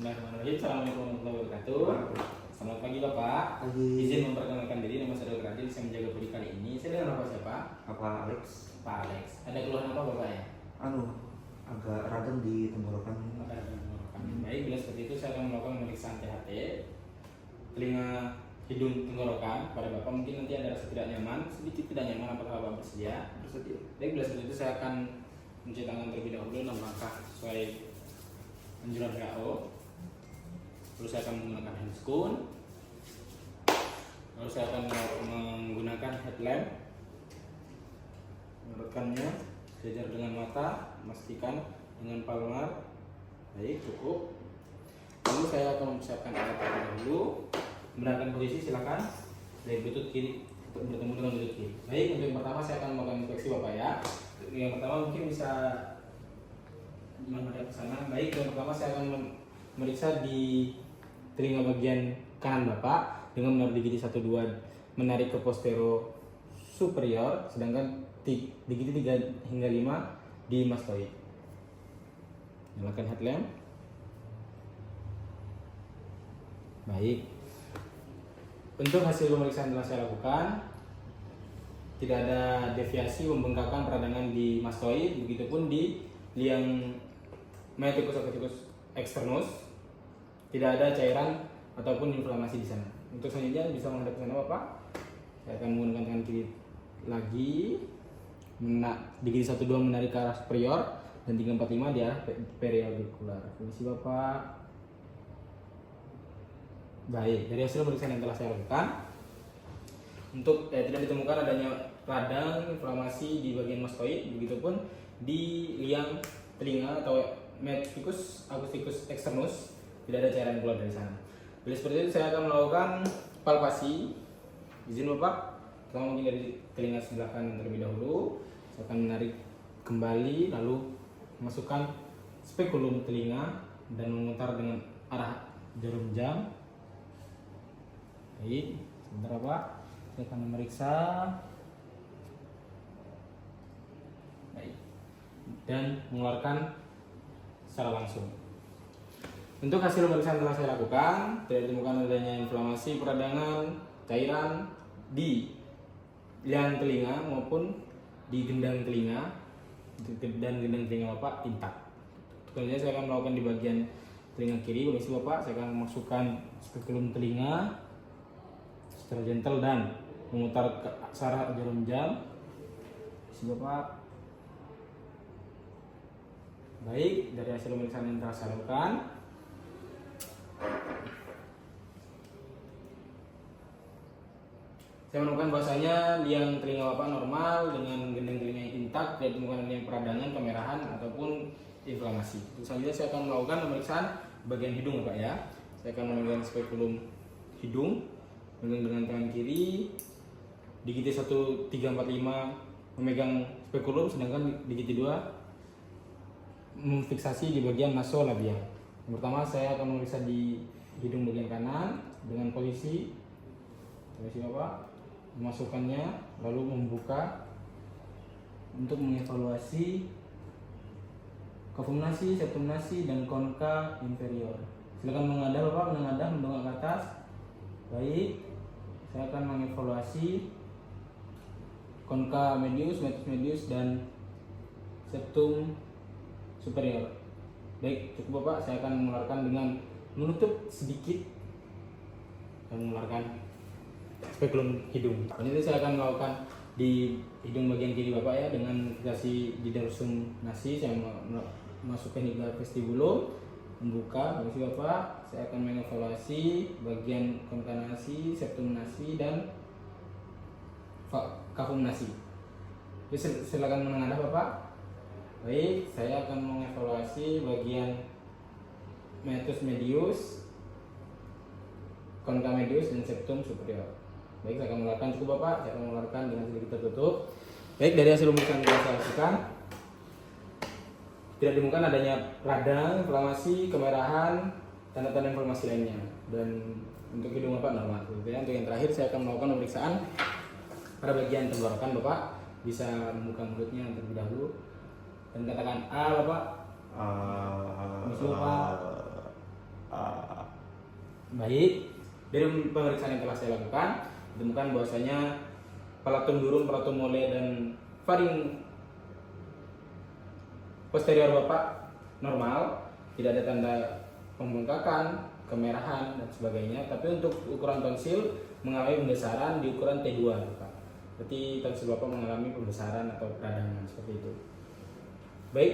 Bismillahirrahmanirrahim. Assalamualaikum warahmatullahi wabarakatuh. Selamat pagi Bapak. Pagi. Izin memperkenalkan diri, nama saya Dr. Adil. Saya menjaga budi kali ini. Saya dengan Bapak siapa? Apa Alex? Pak Alex. Ada keluhan apa Bapak ya? Agak radang di tenggorokan. Baik, bila seperti itu saya akan melakukan pemeriksaan THT telinga, hidung, tenggorokan pada Bapak. Mungkin nanti ada rasa tidak nyaman, sedikit tidak nyaman. Apakah Bapak bersedia? Bersedia. Baik, bila seperti itu saya akan mencuci tangan terlebih dahulu 6 langkah sesuai anjuran WHO. Lalu saya akan menggunakan handscoon. Lalu saya akan menggunakan headlamp, merekatkannya sejajar dengan mata, memastikan dengan palmar. Baik, cukup. Lalu saya akan mempersiapkan alat terlebih dahulu. Membenarkan posisi silakan dari lutut kiri untuk bertemu dengan lutut kiri. Baik, untuk yang pertama saya akan melakukan inspeksi Bapak ya. Yang pertama mungkin bisa menghadap ke sana. Baik, yang pertama saya akan memeriksa di telinga bagian kanan Bapak dengan menaruh di gigi 1 2, menarik ke postero superior, sedangkan di gigi 3 hingga 5 di mastoid. Nyalakan headlamp. Baik. Untuk hasil pemeriksaan telah saya lakukan, tidak ada deviasi membengkakan peradangan di mastoid, begitupun di liang meaticus oviticus externus. Tidak ada cairan ataupun inflamasi di sana. Untuk selanjutnya bisa menghadap ke sana Bapak. Saya akan menggunakan tangan kiri lagi, di gigi 1 2 menarik ke arah superior dan 3 4 5 di arah periaurikular. Kondisi Bapak baik. Dari hasil pemeriksaan yang telah saya lakukan, untuk tidak ditemukan adanya radang inflamasi di bagian mastoid, begitupun di liang telinga atau meaticus acousticus externus. Tidak ada cairan keluar dari sana. Bila seperti itu saya akan melakukan palpasi. Izin Bapak, pertama mungkin dari telinga sebelah kanan terlebih dahulu. Saya akan menarik kembali, lalu masukkan spekulum telinga dan memutar dengan arah jarum jam. Baik, sebentar Pak, saya akan memeriksa. Baik, dan mengeluarkan secara langsung. Untuk hasil pemeriksaan telah saya lakukan, tidak ditemukan adanya inflamasi peradangan, cairan di liang telinga maupun di gendang telinga, dan gendang telinga Bapak intak. Kemudian saya akan melakukan di bagian telinga kiri. Kondisi Bapak, saya akan memasukkan spekulum telinga secara gentle dan memutar ke arah jarum jam. Kondisi Bapak baik. Dari hasil pemeriksaan yang telah saya lakukan, saya menemukan bahwasanya liang telinga Bapak normal dengan gendang telinga yang intak, tidak ditemukan adanya peradangan, kemerahan ataupun inflamasi. Selanjutnya saya akan melakukan pemeriksaan bagian hidung Bapak ya. Saya akan memegang spekulum hidung, memegang dengan tangan kiri, di gigi 1 3 4 5 memegang spekulum, sedangkan di gigi 2 memfiksasi di bagian nasolabial. Yang pertama saya akan memeriksa di hidung bagian kanan dengan posisi Bapak, memasukkannya lalu membuka untuk mengevaluasi kafum nasi, septum nasi, dan konka inferior. Silakan mengadah Bapak, menengadah, mendongak ke atas. Baik, saya akan mengevaluasi konka medius, meatus medius, dan septum superior. Baik, cukup Bapak, saya akan mengeluarkan dengan menutup sedikit dan mengeluarkan spekulum hidung. Ini saya akan melakukan di hidung bagian kiri Bapak ya, dengan fiksasi di dorsum nasi. Saya masukkan hingga vestibulum, membuka. Kondisi Bapak, saya akan mengevaluasi bagian konka nasi, septum nasi, dan kafum nasi. Silakan menengadah Bapak. Baik, saya akan mengevaluasi bagian meatus medius, konka medius, dan septum superior. Baik, saya akan mengeluarkan, cukup Bapak, saya akan mengeluarkan dengan sedikit tertutup. Baik, dari hasil pemeriksaan yang saya lakukan, tidak ditemukan adanya radang, inflamasi, kemerahan, tanda-tanda inflamasi lainnya. Dan untuk hidung Bapak normal. Untuk yang terakhir saya akan melakukan pemeriksaan pada bagian tenggorokan Bapak. Bisa membuka mulutnya terlebih dahulu dan katakan A Bapak. Bapak. Baik, dari pemeriksaan yang telah saya lakukan, ditemukan bahwasanya palatum durum, palatum mole, dan faring posterior Bapak normal, tidak ada tanda pembengkakan, kemerahan, dan sebagainya. Tapi untuk ukuran tonsil mengalami pembesaran di ukuran T2 Bapak. Berarti tonsil Bapak mengalami pembesaran atau peradangan seperti itu. Baik,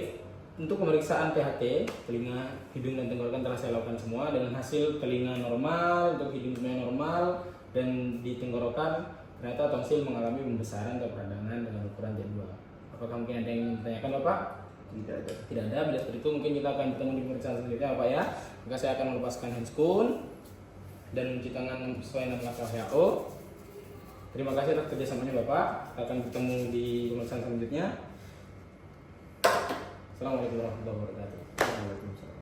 untuk pemeriksaan THT, telinga, hidung, dan tenggorokan telah saya lakukan semua dengan hasil telinga normal, untuk hidung semuanya normal, dan di tenggorokan ternyata tonsil mengalami pembesaran atau peradangan dengan ukuran T2. Apakah mungkin ada yang ingin ditanyakan Bapak? Tidak ada. Tidak ada. Bila seperti itu mungkin kita akan bertemu di pemeriksaan selanjutnya Bapak ya. Maka saya akan melepaskan handscoon dan mencuci tangan sesuai dengan langkah WHO. Terima kasih atas kerjasamanya Bapak. Kita akan bertemu di pemeriksaan selanjutnya. Assalamualaikum warahmatullahi wabarakatuh. Waalaikumsalam.